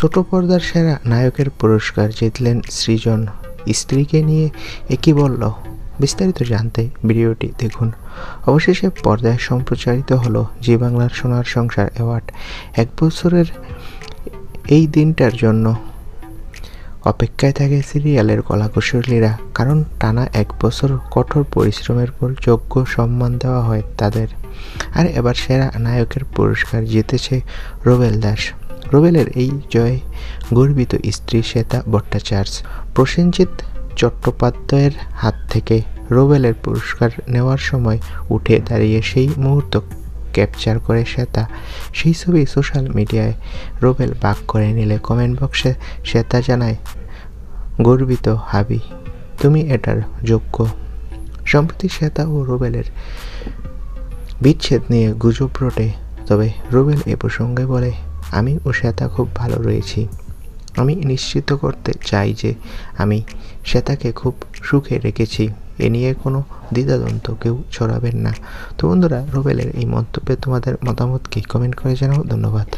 ছোট পর্দার সেরা নায়কের পুরস্কার জিতলেন সৃজন। স্ত্রীকে নিয়ে একই বলল। বিস্তারিত জানতে ভিডিওটি দেখুন। অবশেষে পর্দায় সম্প্রচারিত হলো জি বাংলার সোনার সংসার অ্যাওয়ার্ড। 1 বছরের এই দিনটার জন্য অপেক্ষায় থাকে সিরিয়ালের কলাকুশলীরা, কারণ টানা 1 বছর কঠোর পরিশ্রমের পর যোগ্য সম্মান দেওয়া হয় তাদের। আর এবার সেরা নায়কের পুরস্কার জিতেছে রুবেল দাস। রুবেলের এই জয়ে গর্বিত স্ত্রী শ্বেতা ভট্টাচার্য। প্রসেনজিৎ চট্টোপাধ্যায়ের হাত থেকে রুবেলের পুরস্কার নেওয়ার সময় উঠে দাঁড়িয়ে সেই মুহূর্ত ক্যাপচার করে শ্বেতা। সেই ছবি সোশ্যাল মিডিয়ায় রুবেল ভাগ করে নিলে কমেন্ট বক্সে শ্বেতা জানায়, গর্বিত হাবি, তুমি এটার যোগ্য। সম্প্রতি শ্বেতা ও রুবেলের বিচ্ছেদ নিয়ে গুজব রটে, তবে রুবেল এ প্রসঙ্গে বলে, আমি ও শ্বেতা খুব ভালো রয়েছি। আমি নিশ্চিত করতে চাই যে আমি শ্বেতাকে খুব সুখে রেখেছি। এ নিয়ে কোনো দ্বিধাদ্বন্দ্ব কেউ ছড়াবেন না। তো বন্ধুরা, রুবেলের এই মন্তব্যে তোমাদের মতামত কি? কমেন্ট করে জানাও। ধন্যবাদ।